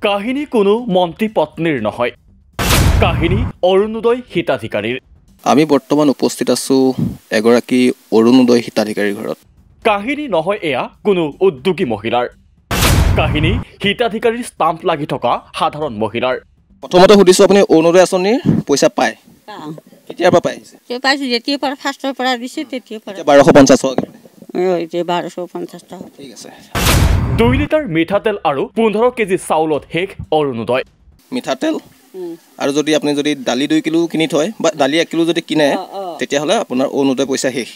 কাহিনী কোনো মন্ত্ৰী পত্নীৰ নহয়, কাহিনী অৰুণোদয় হিতাধিকাৰীৰ। আমি বৰ্তমান উপস্থিত আছোঁ এগৰাকী অৰুণোদয় হিতাধিকাৰীৰ ঘৰত। কাহিনী নহয় এয়া কোনো উদ্যোগী মহিলাৰ, কাহিনী হিতাধিকাৰীৰ ষ্টাম্প লাগি থকা সাধাৰণ মহিলাৰ। প্ৰথমতে সুধিছোঁ, আপুনি অৰুণোদয় আঁচনিৰ পইচা পায়? কেতিয়াৰ পৰা পাই আহিছে? পাইছোঁ, যেতিয়াৰ পৰা ফাৰ্ষ্টৰ পৰা দিছে তেতিয়াৰ পৰা। 1250 টকা। এতিয়া 1250 টকা। ঠিক আছে। 2 লিটাৰ মিঠাতেল আৰু 15 কেজি চাউলত শেষ অৰুণোদয়। মিঠাতেল আৰু যদি আপুনি দালি 2 কিলো কিনি থয় বা দালি 1 কিলো যদি কিনে, তেতিয়াহ'লে আপোনাৰ অৰুণোদয় পইচা শেষ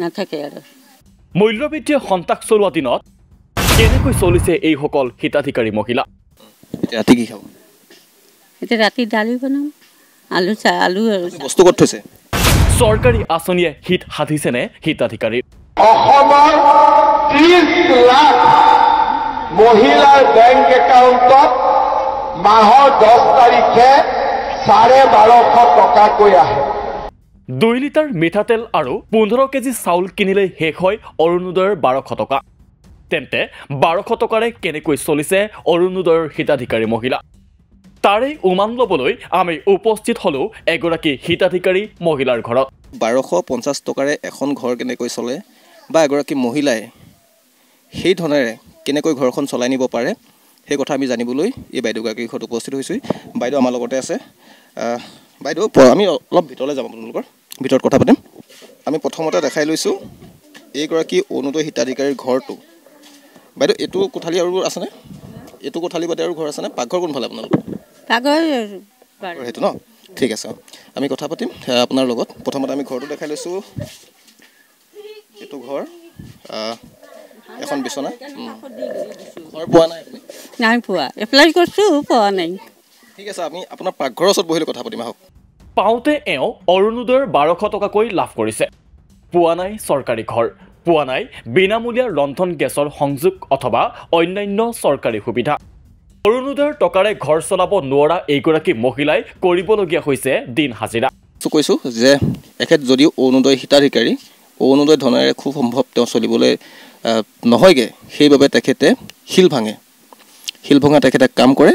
নাথাকে আৰু। মূল্যবৃদ্ধিয়ে সন্তাক চলোৱা দিনত কেনেকৈ চলিছে এইসকল হিতাধিকাৰী মহিলা? এতিয়া ৰাতি কি খাব? এতিয়া ৰাতি দালি বনাম, আলু আৰু বস্তু ক'ত থৈছে? চৰকাৰী আঁচনিয়ে হিত সাধিছেনে হিতাধিকাৰীৰ? অসমৰ 30 লাখ মহিলাৰ বেংক একাউণ্টত মাহৰ 10 তাৰিখে 1250 টকাকৈ আহে। 2 লিটাৰ মিঠাতেল আৰু 15 কেজি চাউল কিনিলে শেষ হয় অৰুণোদয়ৰ 1200 টকা। তেন্তে 1200 টকাৰে কেনেকৈ চলিছে অৰুণোদয়ৰ হিতাধিকাৰী মহিলা? তাৰে উমান ল'বলৈ আমি উপস্থিত হ'লোঁ এগৰাকী হিতাধিকাৰী মহিলাৰ ঘৰত। 1250 টকাৰে এখন ঘৰ কেনেকৈ চলে বা এগৰাকী মহিলাই সেই ধৰণেৰে কেনেকৈ ঘৰখন চলাই নিব পাৰে, সেই কথা আমি জানিবলৈ এই বাইদেউগৰাকীৰ ঘৰত উপস্থিত হৈছোঁ। বাইদেউ আমাৰ লগতে আছে। বাইদেউ, আমি অলপ ভিতৰলৈ যাম, আপোনালোকৰ ভিতৰত কথা পাতিম। আমি প্ৰথমতে দেখাই লৈছোঁ এইগৰাকী অৰুণোদয় হিতাধিকাৰীৰ ঘৰটো। বাইদেউ, এইটো কোঠালি আৰু আছেনে? এইটো কোঠালি বাদে আৰু ঘৰ আছেনে? পাকঘৰ কোনফালে আপোনালোকৰ? পাকঘৰ সেইটো ন? ঠিক আছে, আমি কথা পাতিম আপোনাৰ লগত। প্ৰথমতে আমি ঘৰটো দেখাই লৈছোঁ। এইটো ঘৰ, এখন বিচনা। ঘৰ পোৱা নাই? নাই পোৱা, এপ্লাই কৰিছোঁ, পোৱা নাই। ঠিক আছে, আমি আপোনাৰ পাকঘৰৰ ওচৰত বহিলৈ কথা পাতিম আহক। পাওঁতে এওঁ অৰুণোদয়ৰ 1200 টকাকৈ লাভ কৰিছে। পোৱা নাই চৰকাৰী ঘৰ, পোৱা নাই বিনামূলীয়া ৰন্ধন গেছৰ সংযোগ অথবা অন্যান্য চৰকাৰী সুবিধা। অৰুণোদয়ৰ টকাৰে ঘৰ চলাব নোৱাৰা এইগৰাকী মহিলাই কৰিবলগীয়া হৈছে দিন হাজিৰা। কৈছোঁ যে এখেত যদিও অৰুণোদয় হিতাধিকাৰী, অৰুণোদয় ধনেৰে খুব সম্ভৱ তেওঁ চলিবলৈ নহয়গৈ, সেইবাবে তেখেতে শিল ভাঙা তেখেতে কাম কৰে।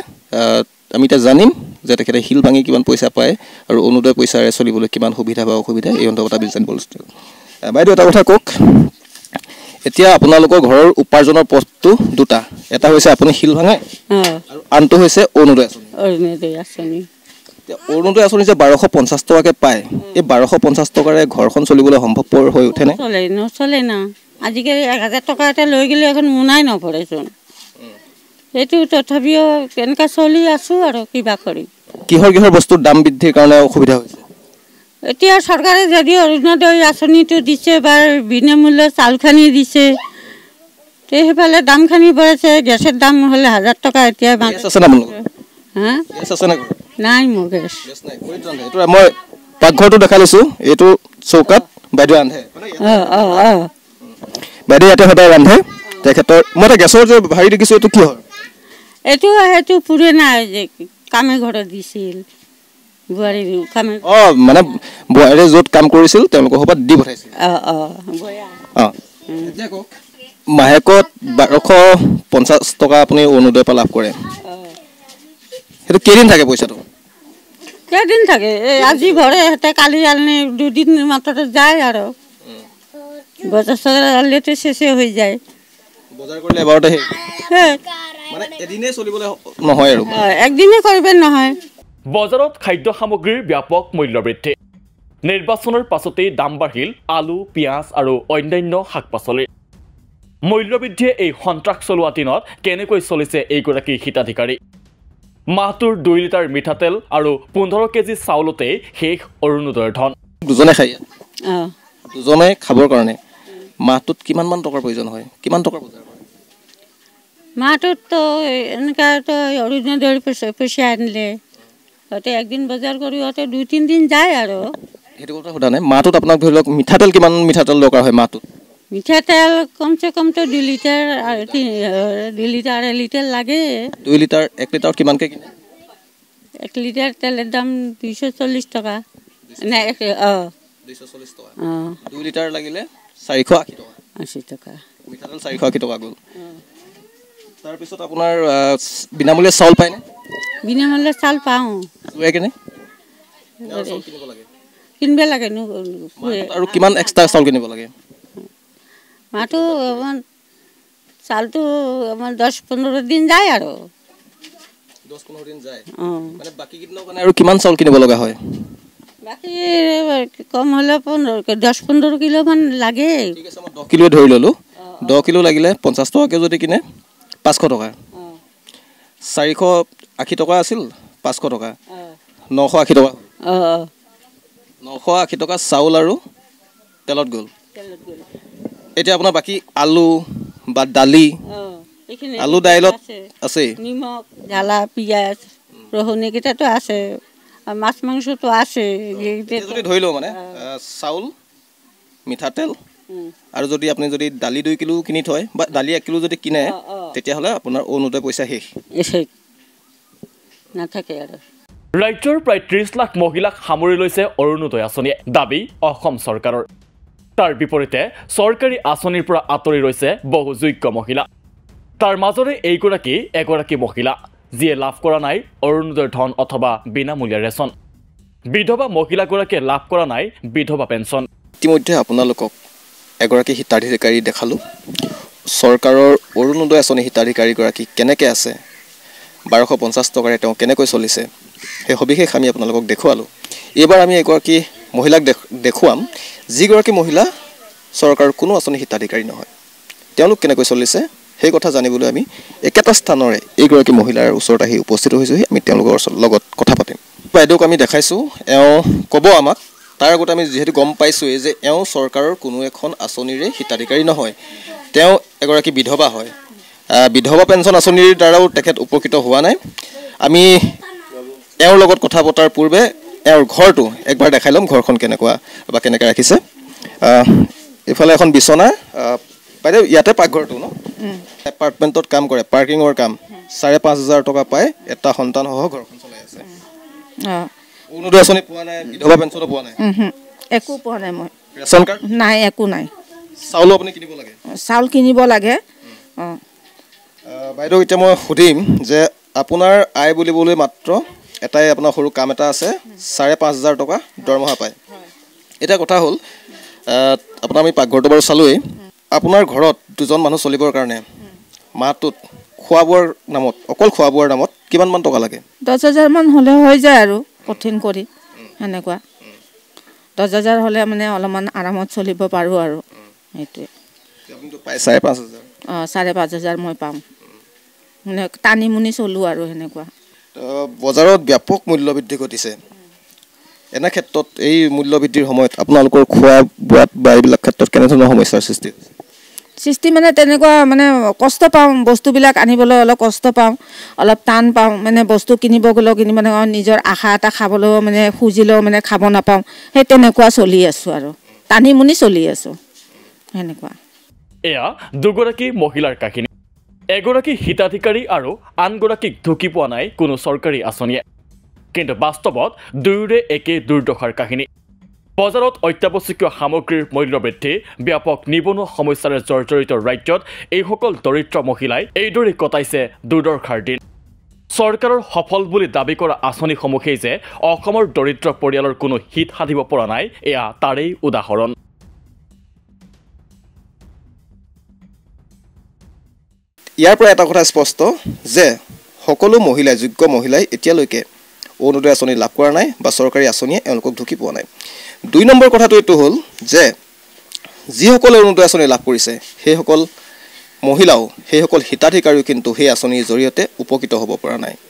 আমি এতিয়া জানিম যে তেখেতে শিল ভাঙি কিমান পইচা পায় আৰু অৰুণোদয় পইচাৰে চলিবলৈ কিমান সুবিধা বা অসুবিধা, এই সন্দৰ্ভত আমি জানিব লৈছোঁ। বাইদেউ, এটা কথা কওক, এতিয়া আপোনালোকৰ ঘৰৰ উপাৰ্জনৰ পথটো দুটা, এটা হৈছে আপুনি শিল ভাঙে আৰু আনটো হৈছে অৰুণোদয় আঁচনি। অৰুণোদয় আঁচনি যে 1250 টকাকৈ পায়, এই 1250 টকাৰে ঘৰখন চলিবলৈ সম্ভৱপৰ হৈ উঠেনে? নচলে না, আজিকালি 1000 টকা এটা লৈ গ'লে এখন মোনাই নপৰেচোন। সেইটো তথাপিও তেনেকৈ চলি আছোঁ আৰু কিবা কৰি। কিহৰ বস্তুৰ দাম বৃদ্ধিৰ কাৰণে অসুবিধা হৈছে? এতিয়া চৰকাৰে যদি অৰুণোদয় আঁচনিটো দিছে বা বিনামূল্য চাউলখানি দিছে, তে সেইফালে দামখানি বঢ়াইছে। গেছৰ দাম হ'লে 1000 টকা, এতিয়া নাই মোৰ গেছ। মই পাকঘৰটো দেখাই লৈছোঁ। এইটো চৌকাত বাইদেউ ৰান্ধে। বাইদেউ ইয়াতে সদায় ৰান্ধে। তেখেতৰ মই এটা গেছৰ যে হেৰি দেখিছোঁ, এইটো কি হয়? সেইটো পুৰণা যে কামে ঘৰত দিছিল, বোৱাৰী কামে। মানে বোৱাৰীয়ে য'ত কাম কৰিছিল তেওঁলোকৰ সভাত দি পঠাইছিল। মাহেকত 1250 টকা আপুনি অৰুণোদয়ৰ পৰা লাভ কৰে। সেইটো কেইদিন থাকে পইচাটো? কেইদিন থাকে, আজি ভৰে সিহঁতে কালি আনে, 2 দিন মাত্ৰ যায় আৰু বজাৰ চজাৰ আনিলেতো চেচে হৈ যায়। বজাৰ কৰিলে এবাৰতে মানে এদিনেই চলিবলৈ নহয় আৰু একদিনে কৰিব নহয়। বজাৰত খাদ্য সামগ্ৰীৰ ব্যাপক মূল্যবৃদ্ধি। নিৰ্বাচনৰ পাছতেই দাম বাঢ়িল আলু, পিঁয়াজ আৰু অন্যান্য শাক পাচলিৰ। মূল্যবৃদ্ধিয়ে এই সন্ত্ৰাস চলোৱা দিনত কেনেকৈ চলিছে এইগৰাকী হিতাধিকাৰী? মাহটোৰ 2 লিটাৰ মিঠাতেল আৰু 15 কেজি চাউলতেই শেষ অৰুণোদয়ৰ ধন। দুজনে খায়, দুজনে খাবৰ কাৰণে মাহটোত কিমানমান টকাৰ প্ৰয়োজন হয়? কিমান টকাৰ বজাৰ কৰে মাহটোততো? এনেকুৱাতো অৰুণোদয়ৰ পইচা আনিলে সিহঁতে একদিন বজাৰ কৰি সিহঁতে 2-3 দিন যায় আৰু। সেইটো কথা সোধা নাই। মাহটোত আপোনাক ধৰি লওক মিঠাতেল কিমান মিঠাতেল দৰকাৰ হয় মাহটোত? মিঠাতেল কমচে কমতো 2 লিটাৰ, 2 লিটাৰ লাগে। 2 লিটাৰ, 1 লিটাৰত কিমানকৈ কিনে? 1 লিটাৰ তেলৰ দাম 240 টকা। নাই 240 টকা। 2 লিটাৰ লাগিলে 480 টকা। 80 টকা। মিঠাতেল 480 টকা গ'ল। তাৰপিছত আপোনাৰ বিনামূলীয়া চাউল পায়নে? বিনামূল্যে চাউল পাওঁ। চুৱে কেনে কিনিব লাগে আৰু কিমান এক্সট্ৰা চাউল কিনিব লাগে? মাহটো আমাৰ চাউলটো আমাৰ 10-15 দিন যায় আৰু 10-15 দিন যায়। অঁ মানে বাকী কেইদিনৰ কাৰণে আৰু কিমান চাউল কিনিব লগা হয়? বাকী কম হ'লেও 10-15 কিলোমান লাগে। ঠিক আছে, মই 10 কিলো ধৰি ল'লোঁ। 10 কিলো লাগিলে 50 টকাকৈ যদি কিনে 500 টকা। 480 টকা আছিল, 500 টকা, 980 টকা। 980 টকা চাউল আৰু তেলত গ'ল। এতিয়া আপোনাৰ বাকী আলু বা দালি, আলু দাইলত আছে, নিমখ, জ্বালা, পিঁয়াজ, ৰহুনকেইটাতো আছে, মাছ মাংসটো আছে। যদি ধৰি লওঁ মানে চাউল, মিঠাতেল আৰু যদি আপুনি যদি দালি 2 কিলো কিনি থয় বা দালি 1 কিলো যদি কিনে, তেতিয়াহ'লে আপোনাৰ অৰুণোদয় পইচা শেষ নাথাকে আৰু। ৰাজ্যৰ প্ৰায় 30 লাখ মহিলাক সামৰি লৈছে অৰুণোদয় আঁচনিয়ে, দাবী অসম চৰকাৰৰ। তাৰ বিপৰীতে চৰকাৰী আঁচনিৰ পৰা আঁতৰি ৰৈছে বহু যোগ্য মহিলা। তাৰ মাজৰে এগৰাকী মহিলা যিয়ে লাভ কৰা নাই অৰুণোদয়ৰ ধন অথবা বিনামূলীয়া ৰেচন। বিধৱা মহিলাগৰাকীয়ে লাভ কৰা নাই বিধৱা পেঞ্চন। ইতিমধ্যে আপোনালোকক এগৰাকী হিতাধিকাৰী দেখালোঁ। চৰকাৰৰ অৰুণোদয় আঁচনি হিতাধিকাৰীগৰাকী কেনেকৈ আছে, 1250 টকাৰে তেওঁ কেনেকৈ চলিছে, সেই সবিশেষ আমি আপোনালোকক দেখুৱালোঁ। এইবাৰ আমি এগৰাকী মহিলাক দেখুৱাম, যিগৰাকী মহিলা চৰকাৰৰ কোনো আঁচনি হিতাধিকাৰী নহয়। তেওঁলোক কেনেকৈ চলিছে সেই কথা জানিবলৈ আমি একেটা স্থানৰে এইগৰাকী মহিলাৰ ওচৰত আহি উপস্থিত হৈছোঁহি। আমি তেওঁলোকৰ লগত কথা পাতিম। বাইদেউক আমি দেখাইছোঁ, এওঁ ক'ব আমাক। তাৰ আগতে আমি যিহেতু গম পাইছোঁৱেই যে এওঁ চৰকাৰৰ কোনো এখন আঁচনিৰে হিতাধিকাৰী নহয়, তেওঁ এগৰাকী বিধৱা হয়। বিধৱা পেঞ্চন আঁচনিৰ দ্বাৰাও তেখেত উপকৃত হোৱা নাই। আমি এওঁৰ লগত কথা পতাৰ পূৰ্বে এওঁৰ ঘৰটো একবাৰ দেখাই ল'ম, ঘৰখন কেনেকুৱা বা কেনেকৈ ৰাখিছে। এইফালে এখন বিচনা। বাইদেউ ইয়াতে পাকঘৰটো ন? এপাৰ্টমেণ্টত কাম কৰে, পাৰ্কিঙৰ কাম, 5,500 টকা পায়, এটা সন্তানসহ ঘৰখন চলাই আছে। অৰুণোদয় আঁচনি পোৱা নাই, বিধৱা পেঞ্চনো পোৱা নাই? একো পোৱা নাই মই। ৰেচন কাৰ্ড নাই, একো নাই। চাউলো আপুনি কিনিব লাগে? চাউল কিনিব লাগে। বাইদেউ এতিয়া মই সুধিম যে আপোনাৰ আয় বুলিবলৈ মাত্ৰ এটাই আপোনাৰ সৰু কাম এটা আছে, 5,500 টকা দৰমহা পায়। এতিয়া কথা হ'ল, আপোনাৰ আমি পাকঘৰটো বাৰু চালোঁৱেই। আপোনাৰ ঘৰত 2জন মানুহ চলিবৰ কাৰণে মাহটোত খোৱা বোৱাৰ নামত, অকল খোৱা বোৱাৰ নামত কিমানমান টকা লাগে? 10,000 মান হ'লে হৈ যায় আৰু কঠিন কৰি সেনেকুৱা। 10,000 হ'লে মানে অলপমান আৰামত চলিব পাৰোঁ আৰু সেইটোৱে। আপুনিতো পায় 5,500? 5,500 মই পাওঁ, মানে টানি মুনি চলোঁ আৰু সেনেকুৱা। বজাৰত ব্যাপক মূল্যবৃদ্ধি ঘটিছে। এনে ক্ষেত্ৰত এই মূল্যবৃদ্ধিৰ সময়ত আপোনালোকৰ খোৱা বোৱাত বা এইবিলাক ক্ষেত্ৰত কেনেধৰণৰ সমস্যাৰ সৃষ্টি হৈছে? সৃষ্টি মানে তেনেকুৱা মানে কষ্ট পাওঁ, বস্তুবিলাক আনিবলৈ অলপ কষ্ট পাওঁ, অলপ টান পাওঁ। মানে বস্তু কিনিব গ'লেও মানে নিজৰ আশা এটা খাবলৈও মানে খুজিলেও মানে খাব নাপাওঁ। সেই তেনেকুৱা চলি আছোঁ আৰু টানি মুনি চলি আছোঁ সেনেকুৱা। এয়া দুগৰাকী মহিলাৰ কাহিনী। এগৰাকী হিতাধিকাৰী আৰু আনগৰাকীক ঢুকি পোৱা নাই কোনো চৰকাৰী আঁচনিয়ে। কিন্তু বাস্তৱত দুয়োৰে একেই দুৰ্দশাৰ কাহিনী। বজাৰত অত্যাৱশ্যকীয় সামগ্ৰীৰ মূল্যবৃদ্ধি, ব্যাপক নিবনুৱা সমস্যাৰে জৰ্জৰিত ৰাজ্যত এইসকল দৰিদ্ৰ মহিলাই এইদৰে কটাইছে দুৰ্দশাৰ দিন। চৰকাৰৰ সফল বুলি দাবী কৰা আঁচনিসমূহেই যে অসমৰ দৰিদ্ৰ পৰিয়ালৰ কোনো হিত সাধিব পৰা নাই, এয়া তাৰেই উদাহৰণ। ইয়াৰ পৰা এটা কথা স্পষ্ট যে সকলো মহিলাই, যোগ্য মহিলাই এতিয়ালৈকে অৰুণোদয় আঁচনি লাভ কৰা নাই বা চৰকাৰী আঁচনিয়ে এওঁলোকক ঢুকি পোৱা নাই। 2 নম্বৰ কথাটো এইটো হ'ল যে যিসকলে অৰুণোদয় আঁচনি লাভ কৰিছে সেইসকল মহিলাও, সেইসকল হিতাধিকাৰীও কিন্তু সেই আঁচনিৰ জৰিয়তে উপকৃত হ'ব পৰা নাই।